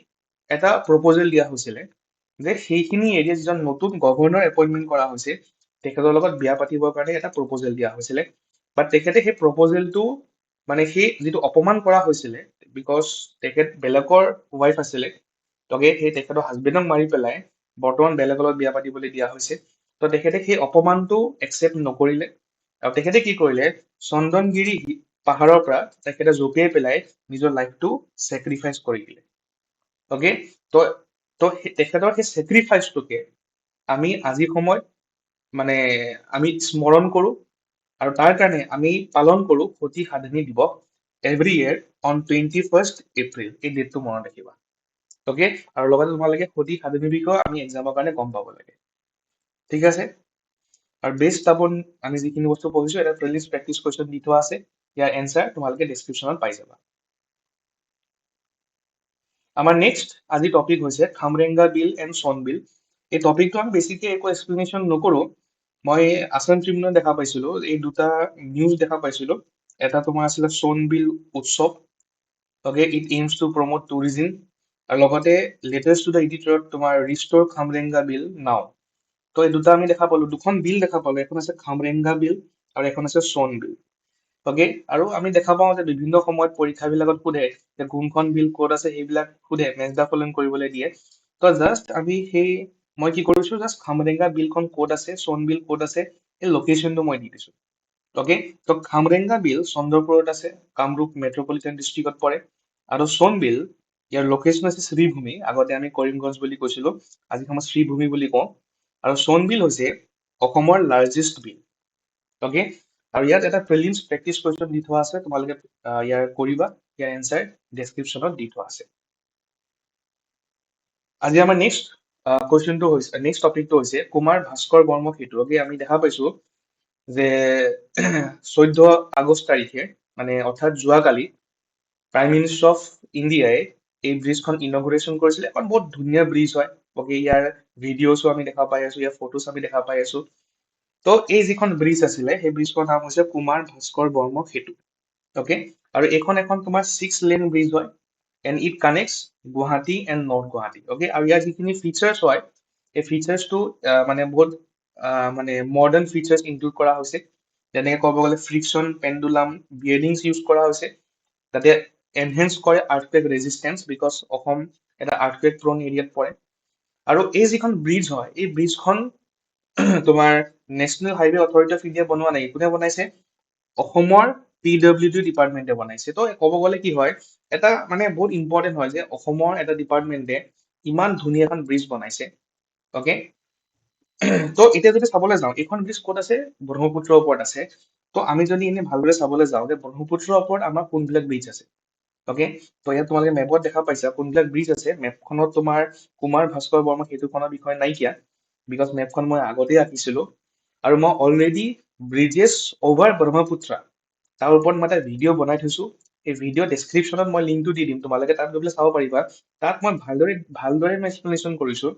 এটা প্ৰপ'জেল দিয়া হৈছিলে যে সেইখিনি এৰিয়া যিজন নতুন গভৰ্ণৰ এপইণ্টমেণ্ট কৰা হৈছে, তেখেতৰ লগত বিয়া পাতিবৰ কাৰণে এটা প্ৰপ'জেল দিয়া হৈছিলে। বাট তেখেতে সেই প্ৰপ'জেলটো সেই যিটো অপমান কৰা হৈছিলে, বিকজ তেখেত বেলেগৰ ৱাইফ আছিলে, সেই তেখেতৰ হাজবেণ্ডক মাৰি পেলাই বৰ্তমান বেলেগৰ লগত বিয়া পাতিবলৈ দিয়া হৈছে। তো তেখেতে সেই অপমানটো একচেপ্ট নকৰিলে আৰু তেখেতে কি কৰিলে, চন্দনগিৰি পাহাৰৰ পৰা তেখেতে জঁপিয়াই পেলাই নিজৰ লাইফটো চেক্ৰিফাইচ কৰি দিলে। অ'কে, তো তেখেতৰ সেই চেক্ৰিফাইচটোকে আমি আজি সময়ত আমি স্মৰণ কৰো আৰু তাৰ কাৰণে আমি পালন কৰো সতী সাধিনী দিৱস every year on 21st April. এই ডেটটো মনত ৰাখিবা। অ'কে, আৰু লগতে তোমালোকে সঠিক সাধনী বিষয়ে আমি এক্সামৰ কাৰণে গম পাব লাগে। ঠিক আছে, আৰু বেষ্ট আপন আমি যিখিনি বস্তু পঢ়িছো এটা প্ৰিলিমছ প্ৰেক্টিচ কুৱেশ্যন দি থোৱা আছে, ইয়াৰ এনচাৰ তোমালোকে ডেছক্ৰিপশ্যনত পাই যাবা। আমাৰ নেক্সট আজি টপিক হৈছে খামৰেংগা বিল এণ্ড সোণ বিল। এই টপিকটো আমি বেছিকে একো এক্সপ্লেনেশ্যন নকৰো। মই আছাম ট্ৰিবিউনত দেখা পাইছিলো, এই দুটা নিউজ দেখা পাইছিলো। এটা তোমাৰ আছিলে সোণ বিল উৎসৱ, okay, it aims to promote tourism, আৰু লগতে লেটেষ্ট টু দ্য এডিটৰত তোমাৰ ৰিষ্টৰ খামৰেংগা বিল নাও। তো এই দুটা আমি দেখা পালো, দুখন বিল দেখা পালো, এখন আছে খামৰেংগা বিল আৰু এখন আছে সোণ বিল। অ'কে, আৰু আমি দেখা পাওঁ যে বিভিন্ন সময়ত পৰীক্ষাবিলাকত সোধে যে কোনখন বিল ক'ত আছে, সেইবিলাক সোধে, মেচ দা ফলোইং কৰিবলৈ দিয়ে। তো জাষ্ট আমি মই কি কৰিছো, জাষ্ট খামৰেংগা বিলখন ক'ত আছে, সোণ বিল ক'ত আছে, সেই লোকেশ্যনটো মই দি দিছো। অ'কে, তো খামৰেংগা বিল চন্দ্ৰপুৰত আছে, কামৰূপ মেট্ৰপলিটন ডিষ্ট্ৰিক্টত পৰে, আৰু সোণ বিল ইয়াৰ লোকেশ্যন আছে শ্ৰীভূমি, আগতে আমি কৰিমগঞ্জ বুলি কৈছিলো, আজি সময় শ্ৰীভূমি বুলি কওঁ, আৰু সোণ বিল হৈছে অসমৰ লাৰ্জেষ্ট বিল। অ'কে, আৰু ইয়াত এটা প্ৰিলিমছ প্ৰেক্টিচ কুৱেশ্যন দি থোৱা আছে, তোমালোকে ইয়াৰ কৰিবা, ইয়াৰ এনচাৰ ডেছক্ৰিপশ্যনত দি থোৱা আছে। আজি আমাৰ নেক্সট কুৱেশ্যনটো হৈছে, নেক্সট টপিকটো হৈছে কুমাৰ ভাস্কৰ বৰ্মক সেতু। অ'কে, আমি দেখা পাইছো যে 14 আগষ্ট তাৰিখে, মানে অৰ্থাৎ যোৱাকালি, প্ৰাইম মিনিষ্টাৰ অফ ইণ্ডিয়াই এই ব্ৰিজখন ইনগুৰেশ্যন কৰিছিলে। এখন বহুত ধুনীয়া ব্ৰিজ হয়। অ'কে, ইয়াৰ ভিডিঅ'ছো আমি দেখা পাই আছো, ইয়াৰ ফটোজ আমি দেখা পাই আছো। তো এই যিখন ব্ৰিজ আছিলে, সেই ব্ৰিজখনৰ নাম হৈছে কুমাৰ ভাস্কৰ বৰ্মক সেতু। অ'কে, আৰু এইখন এখন তোমাৰ 6 লেন ব্ৰিজ হয়, and it কানেক্টছ Guwahati and north Guwahati. Okay, আৰু ইয়াৰ যিখিনি ফিচাৰ্ছ হয়, এই ফিচাৰ্ছটো মানে বহুত মানে মডাৰ্ণ ফিচাৰ্ছ ইনক্লুড কৰা হৈছে। যেনেকে ক'ব গ'লে ফ্ৰিকশ্যন, পেণ্ডুলাম, বিয়েৰিংছ ইউজ কৰা হৈছে, যাতে এনহেন্স কৰে আৰ্থকুৱেক ৰেজিষ্টেঞ্চ, বিকজ অসম এটা আৰ্থকুৱেক প্ৰ'ন এৰিয়াত পৰে। আৰু এই যিখন ব্ৰিজ হয়, এই ব্ৰিজখন তোমাৰ national highway authority of India বনোৱা নাই। কোনে বনাইছে? অসমৰ PWD ডিপাৰ্টমেণ্টে বনাইছে। তো ক'ব গ'লে কি হয়, এটা মানে বহুত ইম্পৰ্টেণ্ট হয় যে অসমৰ এটা ডিপাৰ্টমেণ্টে ইমান ধুনীয়া এখন ব্ৰিজ বনাইছে। অ'কে, তো এতিয়া যদি চাবলৈ যাওঁ, এইখন ব্ৰিজ ক'ত আছে? ব্ৰহ্মপুত্ৰৰ ওপৰত আছে। তো আমি যদি এনে ভালদৰে চাবলৈ যাওঁ যে ব্ৰহ্মপুত্ৰৰ ওপৰত আমাৰ কোনবিলাক ব্ৰিজ আছে। অ'কে, তো ইয়াত তোমালোকে মেপত দেখা পাইছা কোনবিলাক ব্ৰিজ আছে। মেপখনত তোমাৰ কুমাৰ ভাস্কৰ বৰ্মা সেতুখনৰ বিষয়ে নাইকিয়া, বিকজ মেপখন মই আগতেই আঁকিছিলো। আৰু মই অলৰেডি ব্ৰিজেছ অভাৰ ব্ৰহ্মপুত্ৰ, তাৰ ওপৰত মই এটা ভিডিঅ' বনাই থৈছো। এই ভিডিঅ' ডেছক্ৰিপশ্যনত মই লিংকটো দি দিম, তোমালোকে তাত গৈ পেলাই চাব পাৰিবা। তাত মই ভালদৰে মই এক্সপ্লেনেশ্যন কৰিছো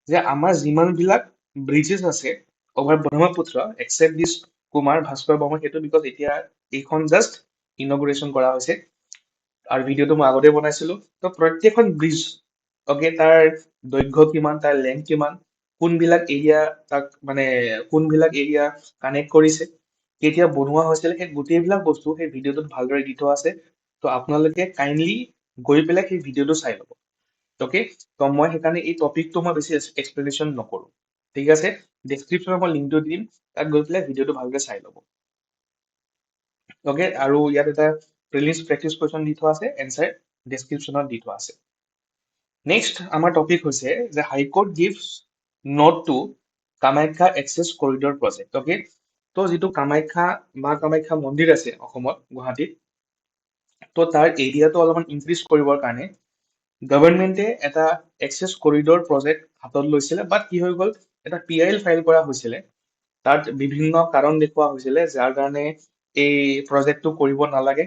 যে আমাৰ যিমানবিলাক ব্ৰিজেছ আছে অভাৰ ব্ৰহ্মপুত্ৰ, এক্সেপ্ট দিছ কুমাৰ ভাস্কৰ বৰ্মা সেতু, বিকজ এতিয়া এইখন জাষ্ট ইনগুৰেশ্যন কৰা হৈছে, আৰু ভিডিঅ'টো মই আগতে বনাইছিলো। তো প্ৰত্যেকখন ব্ৰিজ, অ'কে, তাৰ দৈৰ্ঘ্য কিমান, তাৰ লেন্থ কিমান, কোনবিলাক এৰিয়া তাক মানে কোনবিলাক এৰিয়া কানেক্ট কৰিছে, কেতিয়া বনোৱা হৈছিল, সেই গোটেইবিলাক বস্তু সেই ভিডিঅ'টোত ভালদৰে দি থোৱা আছে। তো আপোনালোকে কাইণ্ডলি গৈ পেলাই সেই ভিডিঅ'টো চাই ল'ব। অ'কে, তো মই সেইকাৰণে এই টপিকটো মই বেছি এক্সপ্লেনেশ্যন নকৰো। ঠিক আছে, ডেছক্ৰিপশ্যনত মই লিংকটো দিম, তাত গৈ পেলাই ভিডিঅ'টো ভালকে চাই ল'ব। অ'কে, আৰু ইয়াত এটা প্ৰিলিমছ প্ৰেক্টিচ কুৱেশ্যন দি থোৱা আছে, এনচাৰ ডেছক্ৰিপশ্যনত দি থোৱা আছে। নেক্সট আমাৰ টপিক হৈছে যে high court gives note to Kamakhya access corridor project. Okay, তো যিটো মা কামাখ্যা মন্দিৰ আছে অসমত, গুৱাহাটীত, তো তাৰ এৰিয়াটো অলপমান ইনক্ৰিজ কৰিবৰ কাৰণে গভৰ্ণমেণ্টে এটা এক্সেছ কৰিডৰ প্ৰজেক্ট হাতত লৈছিলে, বাট কি হৈ গ'ল, এটা PIL ফাইল কৰা হৈছিলে। তাত বিভিন্ন কাৰণ দেখুওৱা হৈছিলে যাৰ কাৰণে এই প্ৰজেক্টটো কৰিব নালাগে।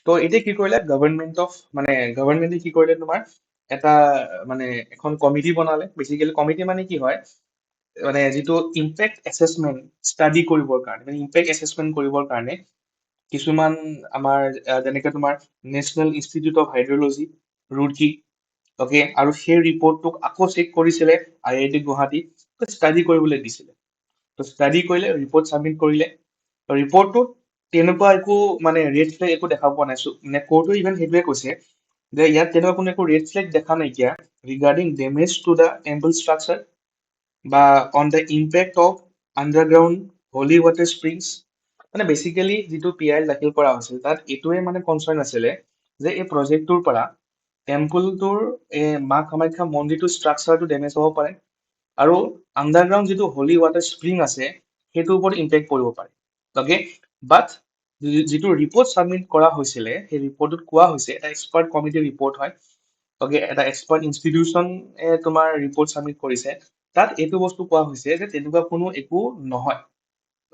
তো এতিয়া কি কৰিলে গভৰ্ণমেণ্টে কি কৰিলে, তোমাৰ এটা মানে এখন কমিটি বনালে। বেচিকেলি কমিটি মানে কি হয়, মানে যিটো ইম্পেক্ট এছেচমেণ্ট ষ্টাডি কৰিবৰ কাৰণে, মানে ইম্পেক্ট এছেচমেণ্ট কৰিবৰ কাৰণে কিছুমান আমাৰ যেনেকে তোমাৰ national institute of hydrology, Roorkee, okay, আৰু সেই ৰিপৰ্টটোক আকৌ চেক কৰিছিলে IIT গুৱাহাটী, ষ্টাডি কৰিবলৈ দিছিলে। তো ষ্টাডি কৰিলে, ৰিপৰ্ট ছাবমিট কৰিলে, ৰিপৰ্টটোত তেনেকুৱা একো মানে ৰেড ফ্লেগ একো দেখা পোৱা নাই। মানে কোৰ্টে ইভেন সেইটোৱে কৈছে যে ইয়াত তেনেকুৱা কোনো একো ৰেড ফ্লেগ দেখা নাইকিয়া regarding damage to the temple structure বা on the impact of underground holy water springs. মানে বেচিকেলি যিটো PIL দাখিল কৰা হৈছিল, তাত এইটোৱে মানে কনচাৰ্ণ আছিলে যে এই প্ৰজেক্টটোৰ পৰা টেম্পলটোৰ মা কামাখ্যা মন্দিৰটোৰ ষ্ট্ৰাকচাৰটো ডেমেজ হ'ব পাৰে, আৰু আণ্ডাৰগ্ৰাউণ্ড যিটো হলি ৱাটাৰ স্প্ৰিং আছে, সেইটোৰ ওপৰত ইম্পেক্ট পৰিব পাৰে। অ'কে, বাট যিটো ৰিপৰ্ট ছাবমিট কৰা হৈছিলে, সেই ৰিপৰ্টটোত কোৱা হৈছে, এটা এক্সপাৰ্ট কমিটিৰ ৰিপৰ্ট হয়, অকে, এটা এক্সপাৰ্ট ইনষ্টিটিউচন তোমাৰ ৰিপৰ্ট ছাবমিট কৰিছে। তাত এইটো বস্তু কোৱা হৈছে যে তেনেকুৱা কোনো একো নহয়।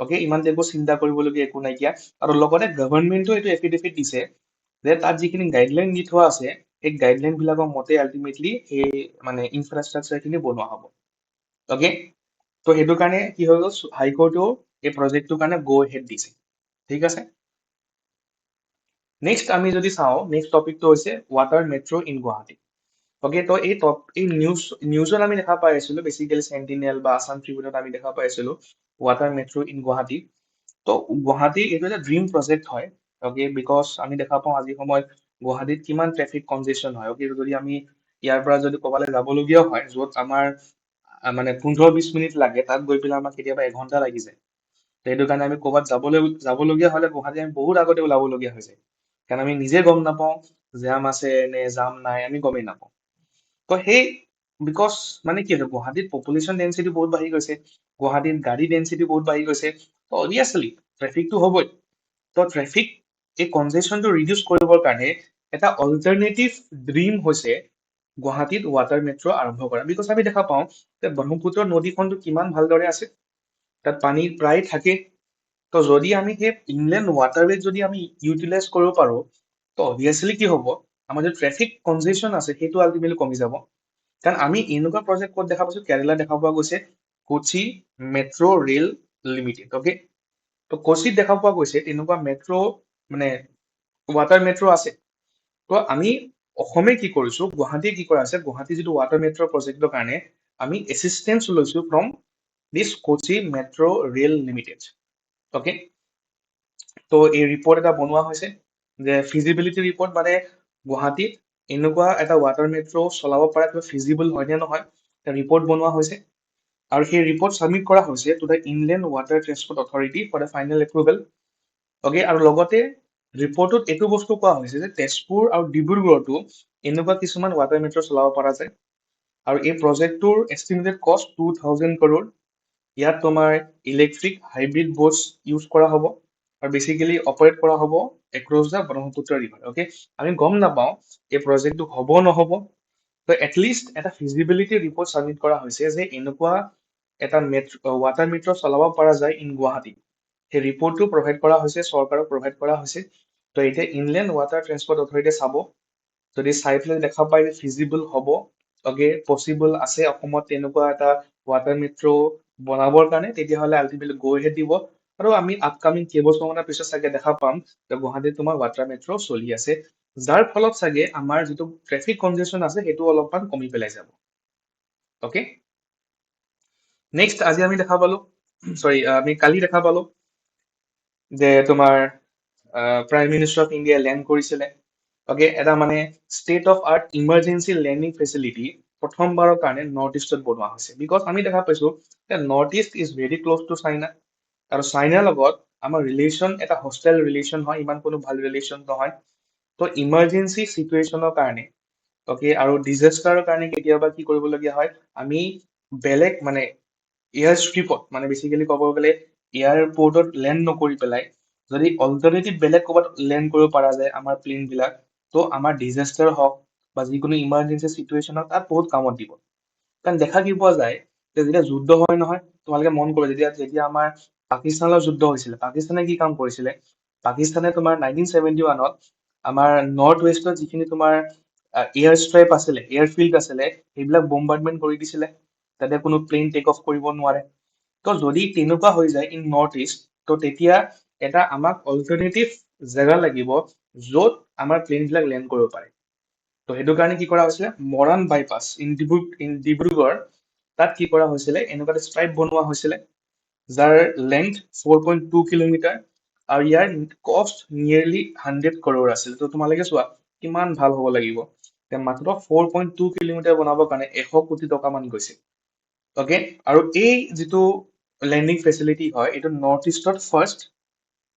অকে, ইমান একো চিন্তা কৰিবলগীয়া একো নাইকিয়া। আৰু লগতে গভৰ্ণমেণ্টেও এইটো এফিডেভিট দিছে যে তাত যিখিনি গাইডলাইন দি থোৱা আছে সেই গাইডলাইন বিলাকৰ মতে আল্টিমেটলি সেই মানে ইনফ্ৰাষ্ট্ৰাকচাৰ খিনি বনোৱা হ'ব। অকে, তো সেইটো কাৰণে কি হৈ গ'ল, হাইকোৰ্টেও এই প্ৰজেক্টটোৰ কাৰণে গো হেড দিছে। ঠিক আছে। নেক্সট আমি যদি চাওঁ, নেক্সট টপিকটো হৈছে water metro' in Guwahati. Okay, তো এই নিউজত আমি দেখা পাই আছিলো, বেচিকেলি চেণ্টিনেল বা আছাম ট্ৰিবিউনত আমি দেখা পাই আছিলো ৱাটাৰ মেট্ৰ' ইন গুৱাহাটী। তো গুৱাহাটী এইটো এটা ড্ৰিম প্ৰজেক্ট হয়। অকে, বিকজ আমি দেখা পাওঁ আজি সময়ত গুৱাহাটীত কিমান ট্ৰেফিক কনজেচন হয়। অকে, যদি আমি ইয়াৰ পৰা যদি ক'বালৈ যাবলগীয়া হয় য'ত আমাৰ মানে 15-20 মিনিট লাগে, তাত গৈ পেলাই আমাৰ কেতিয়াবা এঘন্টা লাগি যায়। তো সেইটো কাৰণে আমি ক'ৰবাত যাবলগীয়া হ'লে গুৱাহাটী আমি বহুত আগতে ওলাবলগীয়া হৈ যায়। কাৰণ আমি নিজে গম নাপাওঁ জাম আছে নে জাম নাই, আমি গমেই নাপাওঁ। তো সেই বিকজ মানে কি হয়, গুৱাহাটীত পপুলেশ্যন ডেঞ্চিটি বহুত বাঢ়ি গৈছে, গুৱাহাটীত গাড়ী ডেঞ্চিটি বহুত বাঢ়ি গৈছে, তো অবভিয়াছলি ট্ৰেফিকটো হ'বই। তো ট্ৰেফিক এই কনজেচনটো ৰিডিউচ কৰিবৰ কাৰণে এটা অল্টাৰনেটিভ ড্ৰিম হৈছে গুৱাহাটীত ৱাটাৰ মেট্ৰ' আৰম্ভ কৰা। বিকজ আমি দেখা পাওঁ যে ব্ৰহ্মপুত্ৰ নদীখনটো কিমান ভালদৰে আছে, তাত পানী প্ৰায় থাকে। তো যদি আমি সেই ইনলেণ্ড ৱাটাৰৱে যদি আমি ইউটিলাইজ কৰিব পাৰোঁ, তো অবভিয়াছলি কি হ'ব, আমাৰ যে ট্ৰেফিক কনজেচন আছে সেইটো আল্টিমেটলি কমি যাব। কাৰণ আমি এনেকুৱা প্ৰজেক্ট ক'ত দেখা পাইছো, কেৰেলা দেখা পোৱা গৈছে, Kochi metro' rail limited. Okay, তো কোচিত দেখা পোৱা গৈছে তেনেকুৱা মেট্ৰ' মানে ৱাটাৰ মেট্ৰ' আছে। তো আমি অসমে কি কৰিছো, গুৱাহাটীয়ে কি কৰা আছে, গুৱাহাটী যিটো ৱাটাৰ মেট্ৰ' প্ৰজেক্টৰ কাৰণে আমি এচিষ্টেঞ্চ লৈছো from this Kochi metro' rail limited. Okay, তো এই ৰিপৰ্ট এটা বনোৱা হৈছে যে ফিজিবিলিটি ৰিপৰ্ট, মানে গুৱাহাটীত এনেকুৱা এটা ৱাটাৰ মেট্ৰ' চলাব পৰা কিবা ফিজিবল হয় নে নহয়, এটা ৰিপৰ্ট বনোৱা হৈছে। আৰু সেই ৰিপৰ্ট ছাবমিট কৰা হৈছে to the inland water transport authority for the final approval. Okay, আৰু লগতে ৰিপৰ্টত এইটো বস্তু কোৱা হৈছে যে তেজপুৰ আৰু ডিব্ৰুগড়তো এনেকুৱা কিছুমান ৱাটাৰ মেট্ৰ' চলাব পৰা যায়। আৰু এই প্ৰজেক্টটোৰ এষ্টিমেটেড কষ্ট 2000 crore। ইয়াত তোমাৰ ইলেক্ট্ৰিক হাইব্ৰিড বোটছ ইউজ কৰা হ'ব আৰু বেচিকেলি অপাৰেট কৰা হ'ব across the Brahmaputra river. Okay, আমি গম নাপাওঁ এই প্ৰজেক্টটো হ'ব নহ'ব। তো এটলিষ্ট এটা ফিজিবিলিটি ৰিপৰ্ট ছাবমিট কৰা হৈছে যে এনেকুৱা এটা ৱাটাৰ মেট্ৰ' চলাব পৰা যায় ইন গুৱাহাটী। সেই ৰিপৰ্টটো প্ৰভাইড কৰা হৈছে, চৰকাৰক প্ৰভাইড কৰা হৈছে। তো এতিয়া ইনলেণ্ড ৱাটাৰ ট্ৰেন্সপৰ্ট অথৰিটিয়ে চাব, যদি চাই পেলাই দেখা পায় যে ফিজিবল হ'ব, অকে পচিবল আছে অসমত তেনেকুৱা এটা ৱাটাৰ মেট্ৰ' বনাবৰ কাৰণে, তেতিয়াহ'লে আল্টিমেটলি গৈ হেড দিব। আৰু আমি আপকামিং কেইবছৰমানৰ পিছত চাগে দেখা পাম যে গুৱাহাটীত তোমাৰ ৱাটাৰ মেট্ৰ' চলি আছে, যাৰ ফলত চাগে আমাৰ যিটো ট্ৰেফিক কনজেচন আছে সেইটো অলপমান কমি পেলাই যাব। অকে, নেক্সট আজি আমি দেখা পালো, আমি কালি দেখা পালো যে তোমাৰ prime minister of India land কৰিছিলে। অকে, এটা মানে state of art emergency landing facility প্ৰথমবাৰৰ কাৰণে নৰ্থ ইষ্টত বনোৱা হৈছে। বিকজ আমি দেখা পাইছো যে north east is very close to China, আৰু চাইনাৰ লগত আমাৰ ৰিলেশ্যন এটা হোষ্টেল ৰিলেশ্যন হয়, ইমান কোনো ভাল ৰিলেশ্যন নহয়। তো ইমাৰ্জেঞ্চি চিটুৱেশ্যনৰ কাৰণে, অকে, আৰু ডিজাষ্টাৰৰ কাৰণে কেতিয়াবা কি কৰিবলগীয়া হয়, আমি বেলেগ মানে এয়াৰ ষ্ট্ৰিপত, মানে বেচিকেলি ক'ব গ'লে এয়াৰপৰ্টত লেণ্ড নকৰি পেলাই যদি অল্টাৰনেটিভ বেলেগ ক'ৰবাত লেণ্ড কৰিব পৰা যায় আমাৰ প্লেন বিলাক, তো আমাৰ ডিজাষ্টাৰ হওক বা যিকোনো ইমাৰ্জেঞ্চি চিটুৱেশ্যনত তাত বহুত কামত দিব। কাৰণ দেখা কি পোৱা যায় যে যেতিয়া যুদ্ধ হয় নহয়, তোমালোকে মন কৰিবা যেতিয়া আমাৰ পাকিস্তানৰ যুদ্ধ হৈছিলে, পাকিস্তানে কি কাম কৰিছিলে, পাকিস্তানে তোমাৰ 1971ত আমাৰ নৰ্থ ৱেষ্টত যিখিনি তোমাৰ এয়াৰ ষ্ট্ৰাইপ আছিলে, এয়াৰফিল্ড আছিলে, সেইবিলাক বম্বাৰ্ডমেণ্ট কৰি দিছিলে, তাতে কোনো প্লেন টেক অফ কৰিব নোৱাৰে। তো যদি তেনেকুৱা হৈ যায় ইন নৰ্থ ইষ্ট, তো তেতিয়া এটা আমাক অল্টাৰনেটিভ জেগা লাগিব য'ত আমাৰ প্লেন বিলাক লেণ্ড কৰিব পাৰে। তো সেইটো কাৰণে কি কৰা হৈছিলে, মৰাণ বাইপাছ ইন ডিব্ৰুগড়, তাত কি কৰা হৈছিলে, এনেকুৱা এটা ষ্ট্ৰাইপ বনোৱা হৈছিলে যাৰ লেংথ 4.2 কিলোমিটাৰ আৰু ইয়াৰ কষ্ট নিয়েৰলি 100 crore আছিল। তো তোমালোকে চোৱা কিমান ভাল হ'ব লাগিব, মাত্ৰ 4.2 কিলোমিটাৰ বনাবৰ কাৰণে 100 কোটি টকা মান গৈছে। অকে, আৰু এই যিটো লেণ্ডিং ফেচিলিটি হয় এইটো নৰ্থ ইষ্টত ফাৰ্ষ্ট।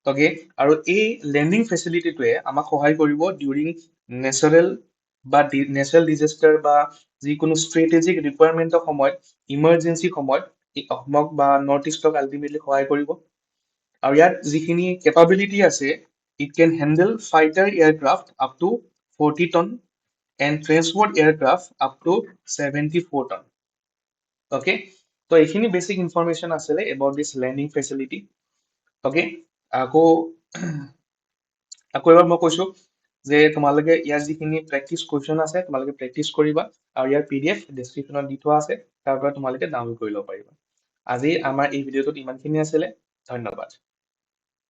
অকে, আৰু এই লেণ্ডিং ফেচিলিটিটোৱে আমাক সহায় কৰিব ডিউৰিং নেচাৰেল নেচাৰেল ডিজাষ্টাৰ বা যিকোনো ষ্ট্ৰেটেজিক ৰিকুৱাৰমেণ্টৰ সময়ত, ইমাৰ্জেঞ্চি সময়ত অসমক বা নৰ্থ ইষ্টক আল্টিমেটলি সহায় কৰিব। আৰু ইয়াত যিখিনি কেপাবিলিটি আছে, it can handle fighter aircraft up to 40 ton and transport aircraft up to 74 ton. Okay, তো এইখিনি বেসিক ইনফরমেশন আছিলে about this landing facility. Okay, আকৌ আকৌ এবাৰ মই কৈছো যে তোমালোকে ইয়াৰ যিখিনি প্ৰেক্টিচ কুৱেশ্যন আছে তোমালোকে প্ৰেক্টিচ কৰিবা আৰু ইয়াৰ PDF ডেছক্ৰিপশ্যনত দি থোৱা আছে তাৰ পৰা তোমালোকে ডাউনলোড কৰি ল'ব পাৰিবা আজি আমাৰ এই ভিডিঅ'টোত ইমানখিনি আছিলে ধন্যবাদ